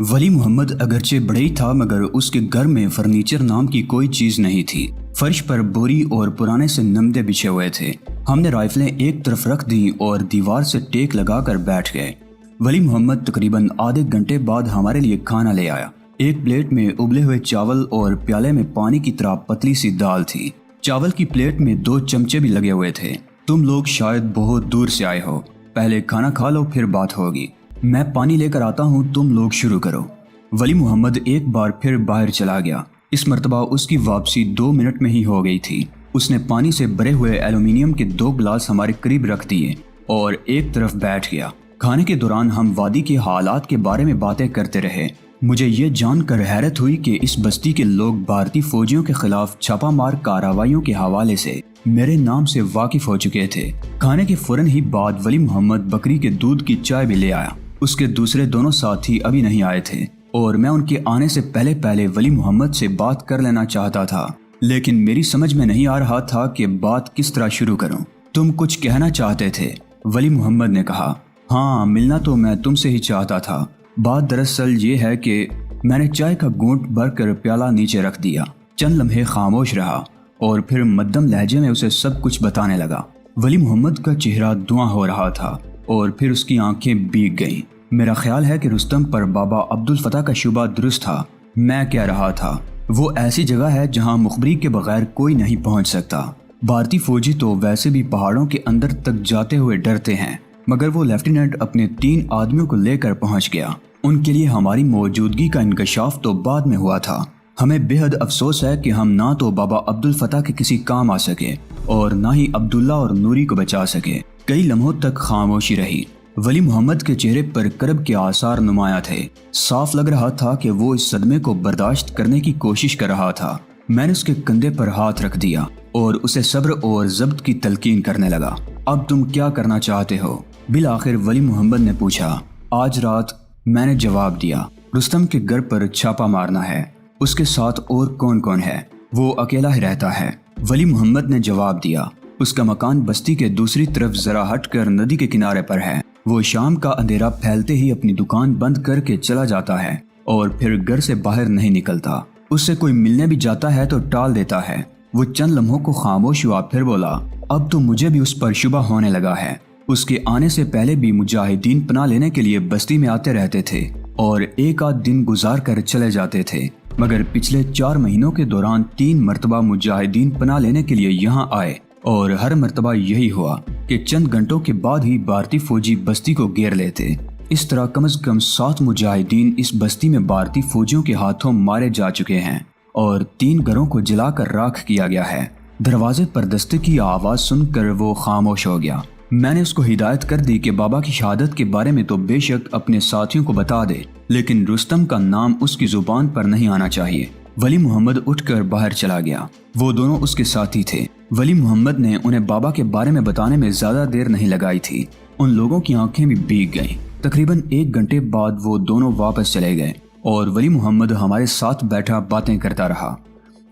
वली मोहम्मद अगरचे बड़े ही था मगर उसके घर में फर्नीचर नाम की कोई चीज नहीं थी। फर्श पर बोरी और पुराने से नमदे बिछे हुए थे। हमने राइफलें एक तरफ रख दी और दीवार से टेक लगाकर बैठ गए। वली मोहम्मद तकरीबन आधे घंटे बाद हमारे लिए खाना ले आया। एक प्लेट में उबले हुए चावल और प्याले में पानी की तरह पतली सी दाल थी। चावल की प्लेट में 2 चमचे भी लगे हुए थे। तुम लोग शायद बहुत दूर से आए हो, पहले खाना खा लो फिर बात होगी। मैं पानी लेकर आता हूँ, तुम लोग शुरू करो। वली मोहम्मद एक बार फिर बाहर चला गया। इस मर्तबा उसकी वापसी 2 मिनट में ही हो गई थी। उसने पानी से भरे हुए एल्यूमिनियम के 2 गिलास हमारे करीब रख दिए और एक तरफ बैठ गया। खाने के दौरान हम वादी के हालात के बारे में बातें करते रहे। मुझे ये जानकर हैरत हुई कि इस बस्ती के लोग भारतीय फौजियों के खिलाफ छापामार कार्रवाइयों के हवाले से मेरे नाम से वाकिफ हो चुके थे। खाने के फौरन ही बाद वली मोहम्मद बकरी के दूध की चाय भी ले आया। उसके दूसरे दोनों साथी अभी नहीं आए थे और मैं उनके आने से पहले पहले वली मोहम्मद से बात कर लेना चाहता था, लेकिन मेरी समझ में नहीं आ रहा था कि बात किस तरह शुरू करूं। तुम कुछ कहना चाहते थे? वली मोहम्मद ने कहा। हाँ, मिलना तो मैं तुमसे ही चाहता था। बात दरअसल ये है कि मैंने चाय का घूंट भरकर प्याला नीचे रख दिया। चंद लम्हे खामोश रहा और फिर मध्यम लहजे में उसे सब कुछ बताने लगा। वली मोहम्मद का चेहरा धुआं हो रहा था और फिर उसकी आंखें भीग गईं। मेरा ख्याल है कि रुस्तम पर बाबा अब्दुल फतह का शुबा दुरुस्त था। मैं कह रहा था, वो ऐसी जगह है जहां मुखबरी के बगैर कोई नहीं पहुंच सकता। भारतीय फौजी तो वैसे भी पहाड़ों के अंदर तक जाते हुए डरते हैं, मगर वो लेफ्टिनेंट अपने 3 आदमियों को लेकर पहुंच गया। उनके लिए हमारी मौजूदगी का इंकशाफ तो बाद में हुआ था। हमें बेहद अफसोस है कि हम ना तो बाबा अब्दुल फतह के किसी काम आ सके और ना ही अब्दुल्ला और नूरी को बचा सके। कई लम्हों तक खामोशी रही। वली मोहम्मद के चेहरे पर करब के आसार नुमाया थे। साफ लग रहा था कि वो इस सदमे को बर्दाश्त करने की कोशिश कर रहा था। मैंने उसके कंधे पर हाथ रख दिया और उसे सब्र और ज़ब्त की तलकीन करने लगा। अब तुम क्या करना चाहते हो? बिल आखिर वली मोहम्मद ने पूछा। आज रात, मैंने जवाब दिया, रुस्तम के घर पर छापा मारना है। उसके साथ और कौन कौन है? वो अकेला ही रहता है। वली मोहम्मद ने जवाब दिया। उसका मकान बस्ती के दूसरी तरफ जरा हटकर नदी के किनारे पर है। वो शाम का अंधेरा फैलते ही अपनी दुकान बंद करके चला जाता है और फिर घर से बाहर नहीं निकलता। उससे कोई मिलने भी जाता है तो टाल देता है। वो चंद लम्हों को खामोश हुआ, फिर बोला, अब तो मुझे भी उस पर शुबा होने लगा है। उसके आने से पहले भी मुजाहिदीन पनाह लेने के लिए बस्ती में आते रहते थे और एक आध दिन गुजार कर चले जाते थे, मगर पिछले 4 महीनों के दौरान 3 मरतबा मुजाहिदीन पनाह लेने के लिए यहाँ आए और हर मरतबा यही हुआ कि चंद घंटों के बाद ही भारतीय फौजी बस्ती को घेर लेते। इस तरह कम से कम 7 मुजाहिदीन इस बस्ती में भारतीय फौजियों के हाथों मारे जा चुके हैं और 3 घरों को जलाकर राख किया गया है। दरवाजे पर दस्तक की आवाज सुनकर वो खामोश हो गया। मैंने उसको हिदायत कर दी कि बाबा की शहादत के बारे में तो बेशक अपने साथियों को बता दे, लेकिन रुस्तम का नाम उसकी जुबान पर नहीं आना चाहिए। वली मोहम्मद उठकर बाहर चला गया। वो दोनों उसके साथी थे। वली मोहम्मद ने उन्हें बाबा के बारे में बताने में ज्यादा देर नहीं लगाई थी। उन लोगों की आंखें भी भीग गईं। तकरीबन 1 घंटे बाद वो दोनों वापस चले गए और वली मोहम्मद हमारे साथ बैठा बातें करता रहा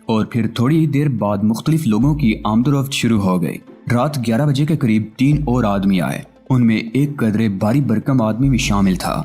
और फिर थोड़ी देर बाद मुख्तलिफ लोगों की आमदोरफ्त शुरू हो गई। रात 11 बजे के करीब 3 और आदमी आए। उनमें एक कदरे भारी भरकम आदमी भी शामिल था।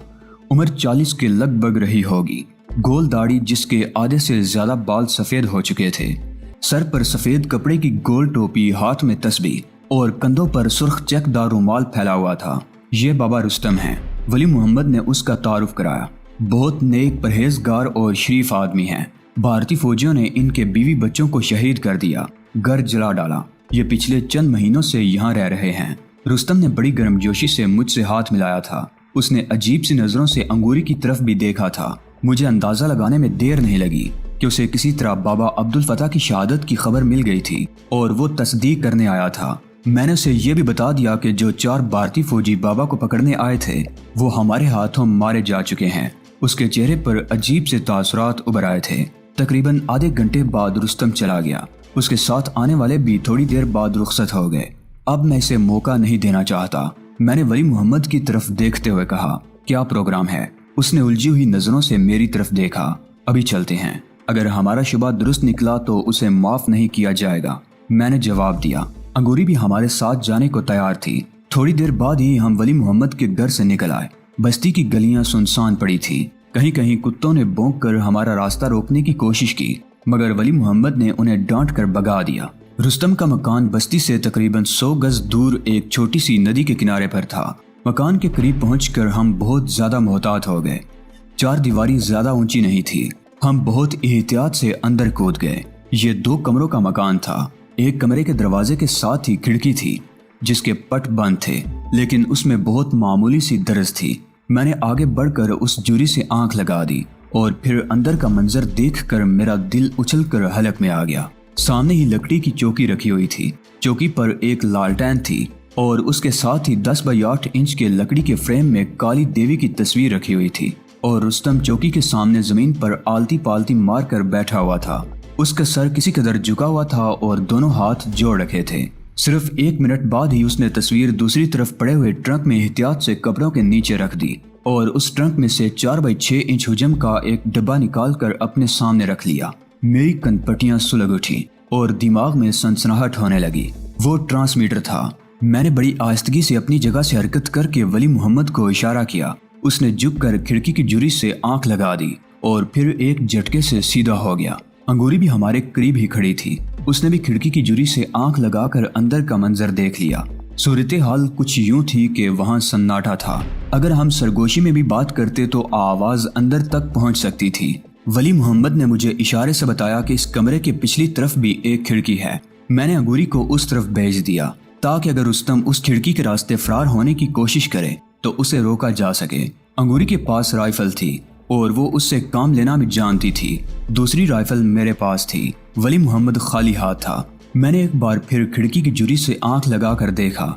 उम्र 40 के लगभग रही होगी। गोल दाढ़ी जिसके आधे से ज्यादा बाल सफेद हो चुके थे, सर पर सफेद कपड़े की गोल टोपी, हाथ में तस्बीह और कंधों पर सुर्ख चेकदार रुमाल फैला हुआ था। ये बाबा रुस्तम हैं। वली मोहम्मद ने उसका तारुफ कराया। बहुत नेक, परहेजगार और शरीफ आदमी हैं। भारतीय फौजियों ने इनके बीवी बच्चों को शहीद कर दिया, घर जला डाला। ये पिछले चंद महीनों से यहाँ रह रहे हैं। रुस्तम ने बड़ी गर्मजोशी से मुझसे हाथ मिलाया था। उसने अजीब सी नजरों से अंगूरी की तरफ भी देखा था। मुझे अंदाजा लगाने में देर नहीं लगी कि उसे किसी तरह बाबा अब्दुल फतह की शहादत की खबर मिल गई थी और वो तस्दीक करने आया था। मैंने उसे ये भी बता दिया कि जो 4 भारतीय फौजी बाबा को पकड़ने आए थे वो हमारे हाथों मारे जा चुके हैं। उसके चेहरे पर अजीब से तासुरात उभर आए थे। तकरीबन आधे घंटे बाद रुस्तम चला गया। उसके साथ आने वाले भी थोड़ी देर बाद रुखसत हो गए। अब मैं इसे मौका नहीं देना चाहता। मैंने वली मोहम्मद की तरफ देखते हुए कहा, क्या प्रोग्राम है? उसने उलझी हुई नजरों से मेरी तरफ देखा। अभी चलते हैं। अगर हमारा शुबा दुरुस्त निकला तो उसे माफ नहीं किया जाएगा, मैंने जवाब दिया। अंगूरी भी हमारे साथ जाने को तैयार थी। थोड़ी देर बाद ही हम वली मोहम्मद के घर से निकल आए। बस्ती की गलियां सुनसान पड़ी थी। कहीं कहीं कुत्तों ने भौंक कर हमारा रास्ता रोकने की कोशिश की, मगर वली मोहम्मद ने उन्हें डांट कर भगा दिया। रुस्तम का मकान बस्ती से तकरीबन 100 गज दूर एक छोटी सी नदी के किनारे पर था। मकान के करीब पहुंचकर हम बहुत ज्यादा मोहतात हो गए। चार दीवारी ज्यादा ऊंची नहीं थी। हम बहुत एहतियात से अंदर कूद गए। ये 2 कमरों का मकान था। एक कमरे के दरवाजे के साथ ही खिड़की थी जिसके पट बंद थे, लेकिन उसमें बहुत मामूली सी दरज थी। मैंने आगे बढ़कर उस जूरी से आंख लगा दी और फिर अंदर का मंजर देखकर मेरा दिल उछलकर हलक में आ गया। सामने ही लकड़ी की चौकी रखी हुई थी। चौकी पर एक लालटेन थी और उसके साथ ही 10 बाई 8 इंच के लकड़ी के फ्रेम में काली देवी की तस्वीर रखी हुई थी और रुस्तम चौकी के सामने जमीन पर आलती पालती मार कर बैठा हुआ था। उसका सर किसी कदर झुका हुआ था और दोनों हाथ जोड़ रखे थे। सिर्फ 1 मिनट बाद ही उसने तस्वीर दूसरी तरफ पड़े हुए ट्रंक में एहतियात से कपड़ों के नीचे रख दी और उस ट्रंक में से 4 बाई 6 इंच हुजम का एक डब्बा निकाल कर अपने सामने रख लिया। मेरी कनपटियां सुलग उठी और दिमाग में सनसनाहट होने लगी। वो ट्रांसमीटर था। मैंने बड़ी आहिस्तगी से अपनी जगह से हरकत करके वली मोहम्मद को इशारा किया। उसने झुक कर खिड़की की जुरी से आंख लगा दी और फिर एक झटके से सीधा हो गया। अंगूरी भी हमारे करीब ही खड़ी थी। उसने भी खिड़की की जुरी से आंख लगाकर अंदर का मंजर देख लिया। सूरत हाल कुछ यूं थी कि वहां सन्नाटा था। अगर हम सरगोशी में भी बात करते तो आवाज अंदर तक पहुंच सकती थी। वली मोहम्मद ने मुझे इशारे से बताया कि इस कमरे के पिछली तरफ भी एक खिड़की है। मैंने अंगूरी को उस तरफ भेज दिया ताकि अगर रुस्तम उस खिड़की के रास्ते फरार होने की कोशिश करे तो उसे रोका जा सके। अंगूरी के पास राइफल थी और वो उससे काम लेना भी जानती थी। दूसरी राइफल मेरे पास थी। वली मोहम्मद खाली हाथ था। मैंने एक बार फिर खिड़की की जुरी से आंख लगाकर देखा।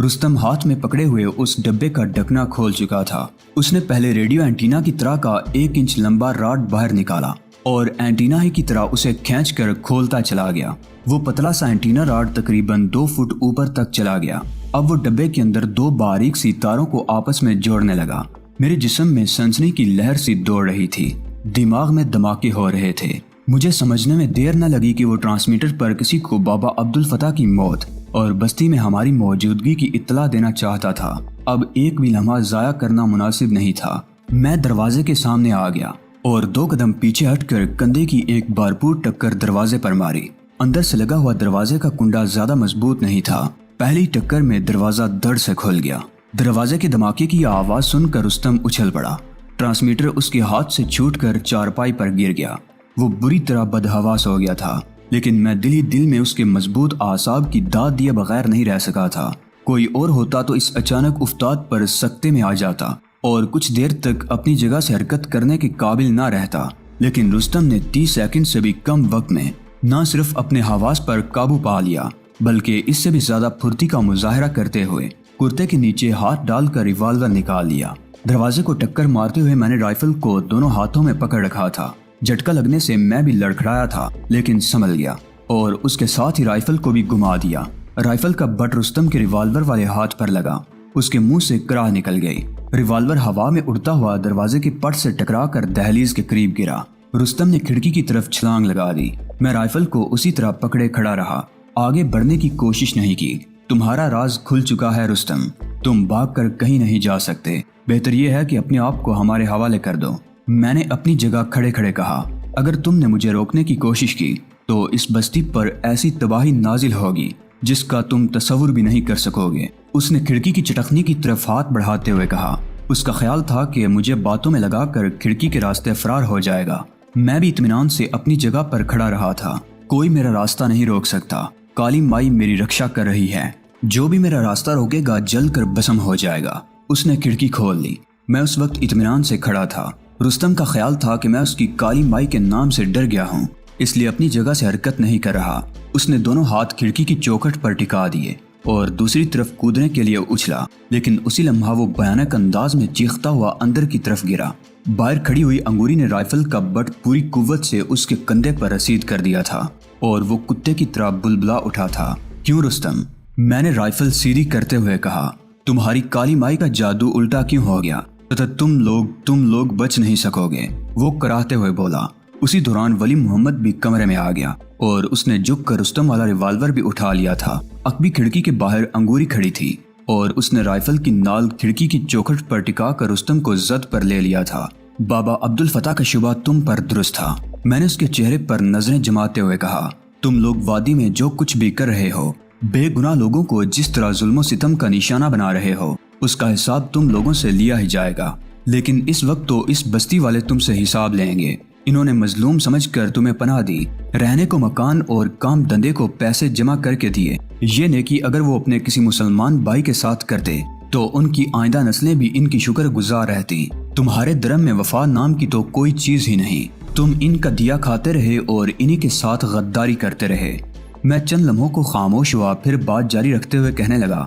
रुस्तम हाथ में पकड़े हुए उस डब्बे का ढकना खोल चुका था। उसने पहले रेडियो एंटीना की तरह का 1 इंच लंबा रॉड बाहर निकाला और एंटीना ही की तरह उसे खींचकर खोलता चला गया। वो पतला सा एंटीना रॉड तकरीबन 2 फुट ऊपर तक चला गया। अब वो डब्बे के अंदर 2 बारीक सी तारों को आपस में जोड़ने लगा। मेरे जिस्म में सनसनी की लहर सी दौड़ रही थी। दिमाग में धमाके हो रहे थे। मुझे समझने में देर न लगी कि वो ट्रांसमीटर पर किसी को बाबा अब्दुल फता की मौत और बस्ती में हमारी मौजूदगी की इत्तला देना चाहता था। अब एक भी लम्हा जाया करना मुनासिब नहीं था। मैं दरवाजे के सामने आ गया और 2 कदम पीछे हटकर कंधे की एक बारपूर टक्कर दरवाजे पर मारी। अंदर से लगा हुआ दरवाजे का कुंडा ज्यादा मजबूत नहीं था। पहली टक्कर में दरवाजा धड़ से खुल गया। दरवाजे के धमाके की आवाज सुनकर रुस्तम उछल पड़ा। ट्रांसमीटर उसके हाथ से छूटकर चारपाई पर गिर गया। वो बुरी तरह बदहवास हो गया था, लेकिन मैं दिल ही दिल में उसके मजबूत आसाब की दाद दिए बगैर नहीं रह सका था। कोई और होता तो इस अचानक उफ्ताद पर सख्ते में आ जाता और कुछ देर तक अपनी जगह से हरकत करने के काबिल ना रहता, लेकिन रुस्तम ने 30 सेकंड से भी कम वक्त में न सिर्फ अपने हवास पर काबू पा लिया, बल्कि इससे भी ज्यादा फुर्ती का मुजाहरा करते हुए कुर्ते के नीचे हाथ डालकर रिवॉल्वर निकाल लिया। दरवाजे को टक्कर मारते हुए मैंने राइफल को दोनों हाथों में पकड़ रखा था। झटका लगने से मैं भी लड़खड़ाया था, लेकिन संभल गया और उसके साथ ही राइफल को भी घुमा दिया। राइफल का बट रुस्तम के रिवॉल्वर वाले हाथ पर लगा। उसके मुंह से कराह निकल गई। रिवॉल्वर हवा में उड़ता हुआ दरवाजे की पट से टकराकर दहलीज के करीब गिरा। रुस्तम ने खिड़की की तरफ छलांग लगा दी। मैं राइफल को उसी तरह पकड़े खड़ा रहा। आगे बढ़ने की कोशिश नहीं की। तुम्हारा राज खुल चुका है रुस्तम। तुम भागकर कहीं नहीं जा सकते। बेहतर यह है कि अपने आप को हमारे हवाले कर दो। मैंने अपनी जगह खड़े खड़े कहा, अगर तुमने मुझे रोकने की कोशिश की तो इस बस्ती पर ऐसी तबाही नाजिल होगी जिसका तुम तसव्वुर भी नहीं कर सकोगे। उसने खिड़की की चटखनी की तरफ हाथ बढ़ाते हुए कहा। उसका ख्याल था कि मुझे बातों में लगाकर खिड़की के रास्ते फरार हो जाएगा। मैं भी इत्मीनान से अपनी जगह पर खड़ा रहा था। कोई मेरा रास्ता नहीं रोक सकता। काली माई मेरी रक्षा कर रही है। जो भी मेरा रास्ता रोकेगा जलकर भस्म हो जाएगा। उसने खिड़की खोल ली। मैं उस वक्त इत्मीनान से खड़ा था। रुस्तम का ख्याल था कि मैं उसकी काली माई के नाम से डर गया हूँ, इसलिए अपनी जगह से हरकत नहीं कर रहा। उसने दोनों हाथ खिड़की की चौखट पर टिका दिए और दूसरी तरफ कूदने के लिए उछला, लेकिन उसी लम्हा वो भयानक अंदाज में चीखता हुआ अंदर की तरफ गिरा। बाहर खड़ी हुई अंगूरी ने राइफल का बट पूरी कुव्वत से उसके कंधे पर रसीद कर दिया था और वो कुत्ते की तरह बुलबुला उठा था। क्यों रुस्तम? मैंने राइफल सीधी करते हुए कहा। तुम्हारी काली माई का जादू उल्टा क्यों हो गया तथा तुम लोग बच नहीं सकोगे, वो कराहते हुए बोला। उसी दौरान वली मोहम्मद भी कमरे में आ गया और उसने झुक कर रुस्तम वाला रिवॉल्वर भी उठा लिया था। अकबी खिड़की के बाहर अंगूरी खड़ी थी और उसने राइफल की नाल खिड़की की चौखट पर टिका कर रुस्तम को जद पर ले लिया था। بابا عبد الفتاح کا شبہ تم پر درست تھا۔ میں نے اس کے چہرے پر نظریں جماتے ہوئے کہا، تم لوگ وادی میں جو کچھ بھی کر رہے ہو، بے گناہ لوگوں کو جس طرح ظلم و ستم کا نشانہ بنا رہے ہو، اس کا حساب تم لوگوں سے لیا ہی جائے گا۔ لیکن اس وقت تو اس بستی والے تم سے حساب لیں گے۔ انہوں نے مظلوم سمجھ کر تمہیں پناہ دی، رہنے کو مکان اور کام دھندے کو پیسے جمع کر کے دیے۔ یہ نیکی اگر وہ اپنے کسی مسلمان بھائی کے ساتھ کرتے تو ان کی آئندہ نسلیں بھی ان کی شکر گزار رہتی۔ تمہارے درم میں وفا نام کی تو کوئی چیز ہی نہیں۔ تم ان کا دیا کھاتے رہے اور انہی کے ساتھ غداری کرتے رہے۔ میں چند لمحوں کو خاموش ہوا، پھر بات جاری رکھتے ہوئے کہنے لگا،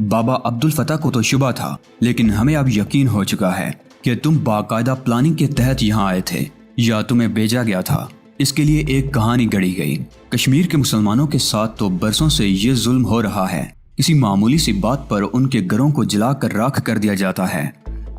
بابا عبد الفتاح کو تو شبہ تھا، لیکن ہمیں اب یقین ہو چکا ہے کہ تم باقاعدہ پلاننگ کے تحت یہاں آئے تھے یا تمہیں بھیجا گیا تھا۔ اس کے لیے ایک کہانی گڑھی گئی۔ کشمیر کے مسلمانوں کے ساتھ تو برسوں سے یہ ظلم ہو رہا ہے۔ کسی معمولی سی بات پر ان کے گھروں کو جلا کر راکھ کر دیا جاتا ہے،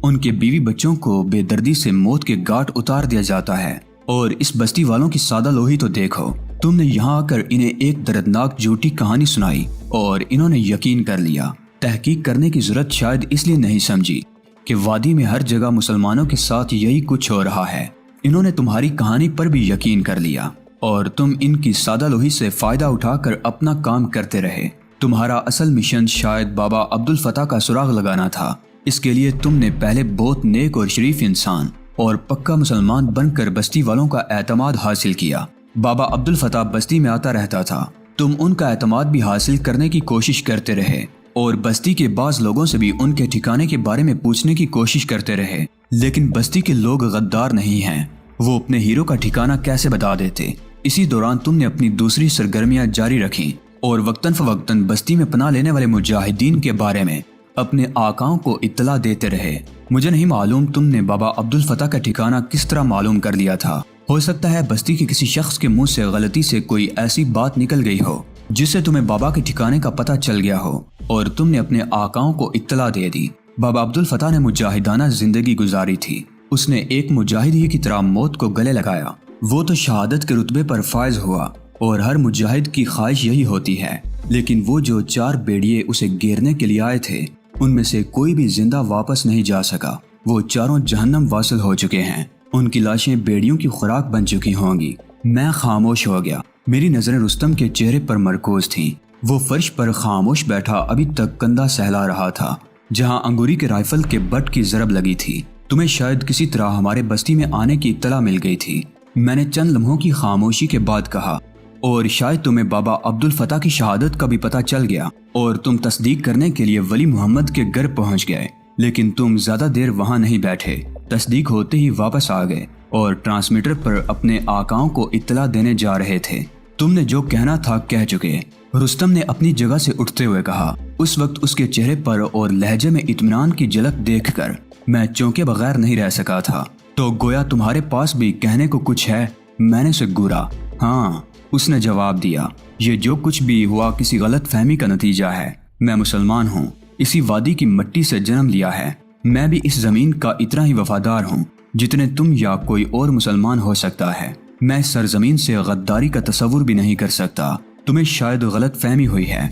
ان کے بیوی بچوں کو بے دردی سے موت کے گھاٹ اتار دیا جاتا ہے۔ اور اس بستی والوں کی سادہ لوہی تو دیکھو، تم نے یہاں آ کر انہیں ایک دردناک جھوٹی کہانی سنائی اور انہوں نے یقین کر لیا۔ تحقیق کرنے کی ضرورت شاید اس لیے نہیں سمجھی کہ وادی میں ہر جگہ مسلمانوں کے ساتھ یہی کچھ ہو رہا ہے۔ انہوں نے تمہاری کہانی پر بھی یقین کر لیا اور تم ان کی سادہ لوہی سے فائدہ اٹھا کر اپنا کام کرتے رہے۔ تمہارا اصل مشن شاید بابا عبد الفتاح کا سراغ لگانا تھا۔ اس کے لیے تم نے پہلے بہت نیک اور شریف انسان اور پکا مسلمان بن کر بستی والوں کا اعتماد حاصل کیا۔ بابا عبد الفتاح بستی میں آتا رہتا تھا، تم ان کا اعتماد بھی حاصل کرنے کی کوشش کرتے رہے اور بستی کے بعض لوگوں سے بھی ان کے ٹھکانے کے بارے میں پوچھنے کی کوشش کرتے رہے، لیکن بستی کے لوگ غدار نہیں ہیں، وہ اپنے ہیرو کا ٹھکانہ کیسے بتا دیتے۔ اسی دوران تم نے اپنی دوسری سرگرمیاں جاری رکھیں اور وقتاً فوقتاً بستی میں پناہ لینے والے مجاہدین کے بارے میں اپنے آقاؤں کو اطلاع دیتے رہے۔ مجھے نہیں معلوم تم نے بابا عبد الفتاح کا ٹھکانہ کس طرح معلوم کر لیا تھا۔ ہو سکتا ہے بستی کے کسی شخص کے منہ سے غلطی سے کوئی ایسی بات نکل گئی ہو جس سے تمہیں بابا کے ٹھکانے کا پتہ چل گیا ہو اور تم نے اپنے آقاؤں کو اطلاع دے دی۔ بابا عبد الفتاح نے مجاہدانہ زندگی گزاری تھی۔ اس نے ایک مجاہد ہی کی طرح موت کو گلے لگایا۔ وہ تو شہادت کے رتبے پر فائز ہوا اور ہر مجاہد کی خواہش یہی ہوتی ہے، لیکن وہ جو 4 بیڑیے اسے گھیرنے کے لیے آئے تھے ان میں سے کوئی بھی زندہ واپس نہیں جا سکا۔ وہ چاروں جہنم واصل ہو چکے ہیں، ان کی لاشیں بیڑیوں کی خوراک بن چکی ہوں گی۔ میں خاموش ہو گیا۔ میری نظریں رستم کے چہرے پر مرکوز تھیں۔ وہ فرش پر خاموش بیٹھا ابھی تک کندھا سہلا رہا تھا جہاں انگوری کے رائفل کے بٹ کی ضرب لگی تھی۔ تمہیں شاید کسی طرح ہمارے بستی میں آنے کی اطلاع مل گئی تھی، میں نے چند لمحوں کی خاموشی کے بعد کہا، اور شاید تمہیں بابا عبد الفتاح کی شہادت کا بھی پتہ چل گیا اور تم تصدیق کرنے کے لیے ولی محمد کے گھر پہنچ گئے، لیکن تم زیادہ دیر وہاں نہیں بیٹھے۔ تصدیق ہوتے ہی واپس آ گئے اور ٹرانسمیٹر پر اپنے آقاؤں کو اطلاع دینے جا رہے تھے۔ تم نے جو کہنا تھا کہہ چکے، رستم نے اپنی جگہ سے اٹھتے ہوئے کہا۔ اس وقت اس کے چہرے پر اور لہجے میں اطمینان کی جھلک دیکھ کر میں چونکے بغیر نہیں رہ سکا تھا۔ تو گویا تمہارے پاس بھی کہنے کو کچھ ہے؟ میں نے اسے گورا۔ ہاں، اس نے جواب دیا، یہ جو کچھ بھی ہوا کسی غلط فہمی کا نتیجہ ہے۔ میں مسلمان ہوں، اسی وادی کی مٹی سے جنم لیا ہے۔ میں بھی اس زمین کا اتنا ہی وفادار ہوں جتنے تم یا کوئی اور مسلمان ہو سکتا ہے۔ میں اس سرزمین سے غداری کا تصور بھی نہیں کر سکتا۔ تمہیں شاید غلط فہمی ہوئی ہے۔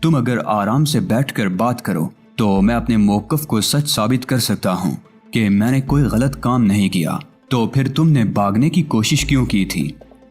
تم اگر آرام سے بیٹھ کر بات کرو تو میں اپنے موقف کو سچ ثابت کر سکتا ہوں کہ میں نے کوئی غلط کام نہیں کیا۔ تو پھر تم نے بھاگنے کی کوشش کیوں کی تھی؟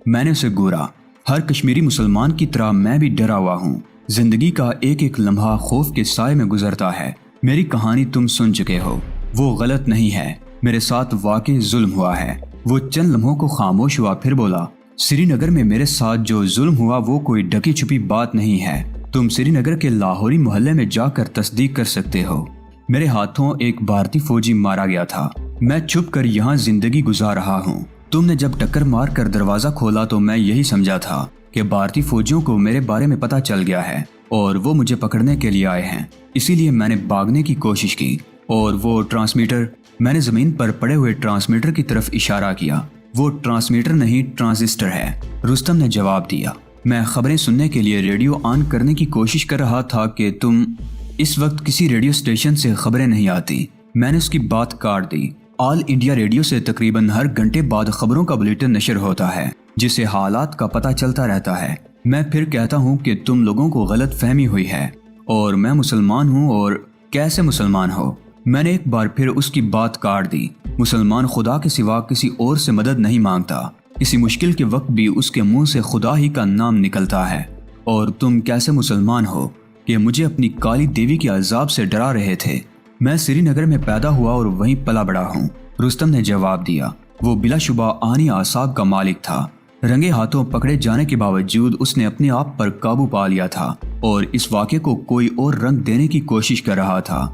میں نے اسے گورا۔ ہر کشمیری مسلمان کی طرح میں بھی ڈرا ہوا ہوں۔ زندگی کا ایک ایک لمحہ خوف کے سائے میں گزرتا ہے۔ میری کہانی تم سن چکے ہو، وہ غلط نہیں ہے۔ میرے ساتھ واقعی ظلم ہوا ہے۔ وہ چند لمحوں کو خاموش ہوا، پھر بولا، سری نگر میں میرے ساتھ جو ظلم ہوا وہ کوئی ڈھکی چھپی بات نہیں ہے۔ تم سری نگر کے لاہوری محلے میں جا کر تصدیق کر سکتے ہو۔ میرے ہاتھوں ایک بھارتی فوجی مارا گیا تھا۔ میں چھپ کر یہاں زندگی گزار رہا ہوں۔ تم نے جب ٹکر مار کر دروازہ کھولا تو میں یہی سمجھا تھا کہ بھارتی فوجیوں کو میرے بارے میں پتہ چل گیا ہے اور وہ مجھے پکڑنے کے لیے آئے ہیں۔ اسی لیے میں نے بھاگنے کی کوشش کی اور وہ ٹرانسمیٹر، میں نے زمین پر پڑے ہوئے ٹرانسمیٹر کی طرف اشارہ کیا۔ وہ ٹرانسمیٹر نہیں، ٹرانزسٹر ہے، رستم نے جواب دیا۔ میں خبریں سننے کے لیے ریڈیو آن کرنے کی کوشش کر رہا تھا کہ تم اس وقت کسی ریڈیو اسٹیشن سے خبریں نہیں آتی۔ میں نے اس کی بات کاٹ دی۔ آل انڈیا ریڈیو سے تقریباً ہر گھنٹے بعد خبروں کا بلیٹن نشر ہوتا ہے جس سے حالات کا پتہ چلتا رہتا ہے۔ میں پھر کہتا ہوں کہ تم لوگوں کو غلط فہمی ہوئی ہے اور میں مسلمان ہوں۔ اور کیسے مسلمان ہو؟ میں نے ایک بار پھر اس کی بات کاٹ دی۔ مسلمان خدا کے سوا کسی اور سے مدد نہیں مانگتا، کسی مشکل کے وقت بھی اس کے منہ سے خدا ہی کا نام نکلتا ہے۔ اور تم کیسے مسلمان ہو کہ مجھے اپنی کالی دیوی کے عذاب سے ڈرا رہے تھے؟ میں سری نگر میں پیدا ہوا اور وہیں پلا بڑا ہوں، رستم نے جواب دیا۔ وہ بلا شبہ آنی اعصاب کا مالک تھا۔ رنگے ہاتھوں پکڑے جانے کے باوجود اس نے اپنے آپ پر قابو پا لیا تھا اور اس واقعے کو کوئی اور رنگ دینے کی کوشش کر رہا تھا،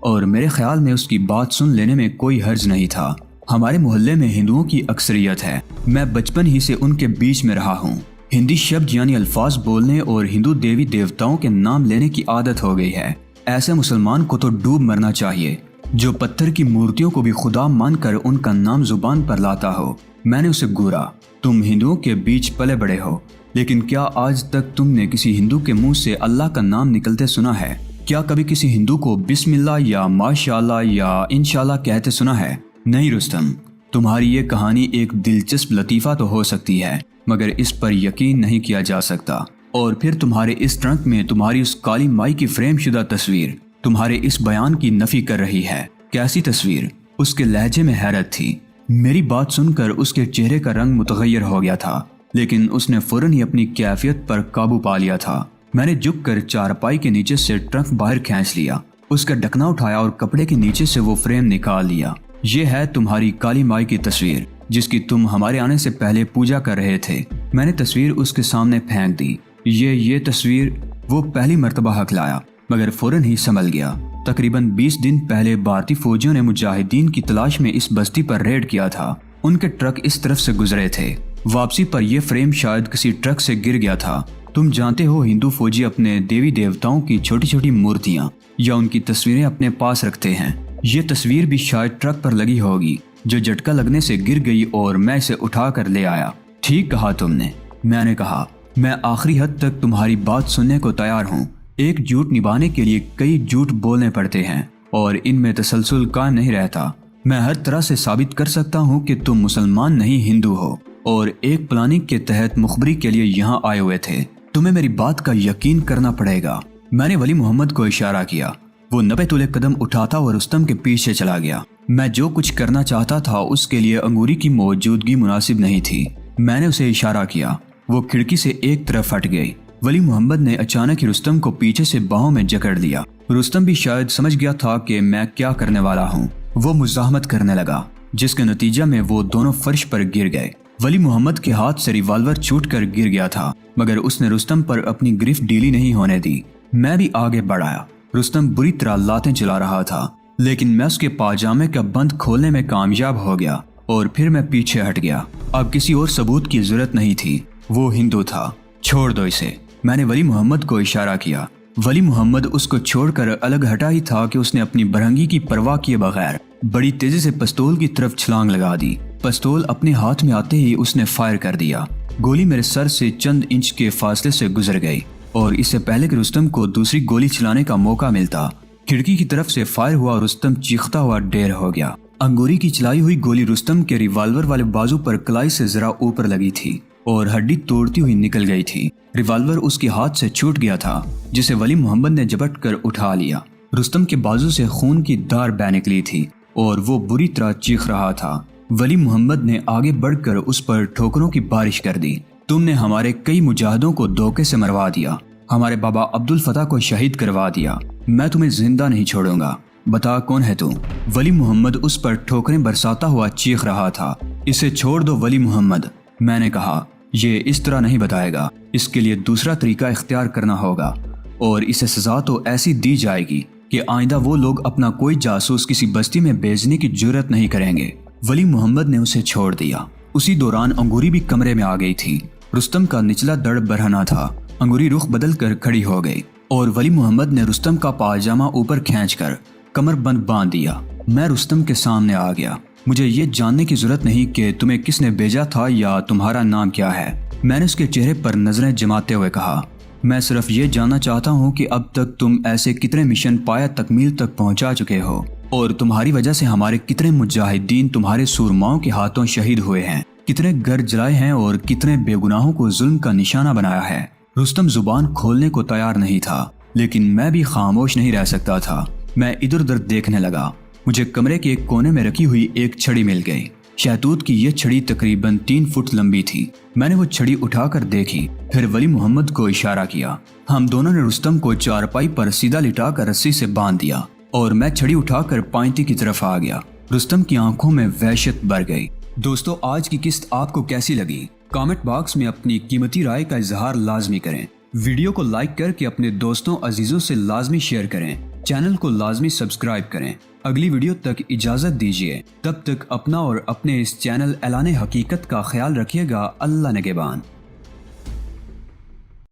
اور میرے خیال میں اس کی بات سن لینے میں کوئی حرج نہیں تھا۔ ہمارے محلے میں ہندوؤں کی اکثریت ہے، میں بچپن ہی سے ان کے بیچ میں رہا ہوں۔ ہندی شبد یعنی الفاظ بولنے اور ہندو دیوی دیوتاؤں کے نام لینے کی عادت ہو گئی ہے۔ ایسے مسلمان کو تو ڈوب مرنا چاہیے جو پتھر کی مورتیوں کو بھی خدا مان کر ان کا نام زبان پر لاتا ہو۔ میں نے اسے گورا، تم ہندوؤں کے بیچ پلے بڑے ہو، لیکن کیا آج تک تم نے کسی ہندو کے منہ سے اللہ کا نام نکلتے سنا ہے؟ کیا کبھی کسی ہندو کو بسم اللہ یا ماشاءاللہ یا انشاءاللہ کہتے سنا ہے؟ نہیں رستم، تمہاری یہ کہانی ایک دلچسپ لطیفہ تو ہو سکتی ہے، مگر اس پر یقین نہیں کیا جا سکتا۔ اور پھر تمہارے اس ٹرنک میں تمہاری اس کالی مائی کی فریم شدہ تصویر تمہارے اس بیان کی نفی کر رہی ہے۔ کیسی تصویر؟ اس کے لہجے میں حیرت تھی۔ میری بات سن کر اس کے چہرے کا رنگ متغیر ہو گیا تھا، لیکن اس نے فوراً ہی اپنی کیفیت پر قابو پا لیا تھا۔ میں نے جھک کر چارپائی کے نیچے سے ٹرنک باہر کھینچ لیا، اس کا ڈھکنا اٹھایا اور کپڑے کے نیچے سے وہ فریم نکال لیا۔ یہ ہے تمہاری کالی مائی کی تصویر جس کی تم ہمارے آنے سے پہلے پوجا کر رہے تھے۔ میں نے تصویر اس کے سامنے پھینک دی۔ یہ تصویر؟ وہ پہلی مرتبہ ہکلایا مگر فوراً ہی سنبھل گیا۔ تقریباً 20 دن پہلے بھارتی فوجیوں نے مجاہدین کی تلاش میں اس بستی پر ریڈ کیا تھا۔ ان کے ٹرک اس طرف سے گزرے تھے۔ واپسی پر یہ فریم شاید کسی ٹرک سے گر گیا تھا۔ تم جانتے ہو ہندو فوجی اپنے دیوی دیوتاؤں کی چھوٹی چھوٹی مورتیاں یا ان کی تصویریں اپنے پاس رکھتے ہیں۔ یہ تصویر بھی شاید ٹرک پر لگی ہوگی جو جھٹکا لگنے سے گر گئی اور میں اسے اٹھا کر لے آیا۔ ٹھیک کہا تم نے، میں نے کہا۔ میں آخری حد تک تمہاری بات سننے کو تیار ہوں۔ ایک جھوٹ نبھانے کے لیے کئی جھوٹ بولنے پڑتے ہیں اور ان میں تسلسل قائم نہیں رہتا۔ میں ہر طرح سے ثابت کر سکتا ہوں کہ تم مسلمان نہیں ہندو ہو اور ایک پلاننگ کے تحت مخبری کے لیے یہاں آئے ہوئے تھے۔ تمہیں میری بات کا یقین کرنا پڑے گا۔ میں نے ولی محمد کو اشارہ کیا۔ وہ 90 تولے قدم اٹھاتا اور رستم کے پیچھے چلا گیا۔ میں جو کچھ کرنا چاہتا تھا اس کے لیے انگوری کی موجودگی مناسب نہیں تھی۔ میں نے اسے اشارہ کیا۔ وہ کھڑکی سے ایک طرف ہٹ گئی۔ ولی محمد نے اچانک ہی رستم کو پیچھے سے باہوں میں جکڑ لیا۔ رستم بھی شاید سمجھ گیا تھا کہ میں کیا کرنے والا ہوں۔ وہ مزاحمت کرنے لگا جس کے نتیجہ میں وہ دونوں فرش پر گر گئے۔ ولی محمد کے ہاتھ سے ریوالور چھوٹ کر گر گیا تھا مگر اس نے رستم پر اپنی گرفت ڈھیلی نہیں ہونے دی۔ میں بھی آگے بڑھایا۔ رستم بری طرح لاتیں چلا رہا تھا لیکن میں اس کے پاجامے کا بند کھولنے میں کامیاب ہو گیا اور پھر میں پیچھے ہٹ گیا۔ اب کسی اور ثبوت کی ضرورت نہیں تھی، وہ ہندو تھا۔ چھوڑ دو اسے، میں نے ولی محمد کو اشارہ کیا۔ ولی محمد اس کو چھوڑ کر الگ ہٹا ہی تھا کہ اس نے اپنی برہنگی کی پرواہ کیے بغیر بڑی تیزی سے پستول کی طرف چھلانگ لگا دی۔ پستول اپنے ہاتھ میں آتے ہی اس نے فائر کر دیا۔ گولی میرے سر سے چند انچ کے فاصلے سے گزر گئی اور اس سے پہلے کہ رستم کو دوسری گولی چلانے کا موقع ملتا، کھڑکی کی طرف سے فائر ہوا اور رستم چیختا ہوا ڈھیر ہو گیا۔ انگوری کی چلائی ہوئی گولی رستم کے ریوالور والے بازو پر کلائی سے ذرا اوپر لگی تھی اور ہڈی توڑتی ہوئی نکل گئی تھی۔ ریوالور اس کے ہاتھ سے چھوٹ گیا تھا جسے ولی محمد نے جھپٹ کر اٹھا لیا۔ رستم کے بازو سے خون کی دھار بہہ نکلی تھی اور وہ بری طرح چیخ رہا تھا۔ ولی محمد نے آگے بڑھ کر اس پر ٹھوکروں کی بارش کر دی۔ تم نے ہمارے کئی مجاہدوں کو دھوکے سے مروا دیا، ہمارے بابا عبد الفتح کو شہید کروا دیا۔ میں تمہیں زندہ نہیں چھوڑوں گا۔ بتا کون ہے تو؟ ولی محمد اس پر ٹھوکریں برساتا ہوا چیخ رہا تھا۔ اسے چھوڑ دو ولی محمد، میں نے کہا۔ یہ اس طرح نہیں بتائے گا، اس کے لیے دوسرا طریقہ اختیار کرنا ہوگا اور اسے سزا تو ایسی دی جائے گی کہ آئندہ وہ لوگ اپنا کوئی جاسوس کسی بستی میں بھیجنے کی جرت نہیں کریں گے۔ ولی محمد نے اسے چھوڑ دیا۔ اسی دوران انگوری بھی کمرے میں آ گئی تھی۔ رستم کا نچلا دڑ برہنہ تھا۔ انگوری رخ بدل کر کھڑی ہو گئی اور ولی محمد نے رستم کا پاجامہ اوپر کھینچ کر کمر بند باندھ دیا۔ میں رستم کے سامنے آ گیا۔ مجھے یہ جاننے کی ضرورت نہیں کہ تمہیں کس نے بھیجا تھا یا تمہارا نام کیا ہے، میں نے اس کے چہرے پر نظریں جماتے ہوئے کہا۔ میں صرف یہ جاننا چاہتا ہوں کہ اب تک تم ایسے کتنے مشن پایا تکمیل تک پہنچا چکے ہو اور تمہاری وجہ سے ہمارے کتنے مجاہدین تمہارے سورماؤں کے ہاتھوں شہید ہوئے ہیں، کتنے گھر جلائے ہیں اور کتنے بے گناہوں کو ظلم کا نشانہ بنایا ہے۔ رستم زبان کھولنے کو تیار نہیں تھا لیکن میں بھی خاموش نہیں رہ سکتا تھا۔ मैं इधर उधर देखने लगा। मुझे कमरे के एक कोने में रखी हुई एक छड़ी मिल गई। शहतूत की यह छड़ी तकरीबन 3 फुट लंबी थी। मैंने वो छड़ी उठाकर देखी, फिर वली मोहम्मद को इशारा किया। हम दोनों ने रुस्तम को चारपाई पर सीधा लिटाकर रस्सी से बांध दिया और मैं छड़ी उठाकर पाइंती की तरफ आ गया। रुस्तम की आंखों में वहशत भर गई। दोस्तों, आज की किस्त आपको कैसी लगी? कमेंट बॉक्स में अपनी कीमती राय का इजहार लाजमी करें। वीडियो को लाइक करके अपने दोस्तों अजीजों से लाजमी शेयर करें। चैनल को लाजमी सब्सक्राइब करें। अगली वीडियो तक इजाजत दीजिए। तब तक अपना और अपने इस चैनल ऐलान हकीकत का ख्याल रखिएगा। अल्लाह निगहबान।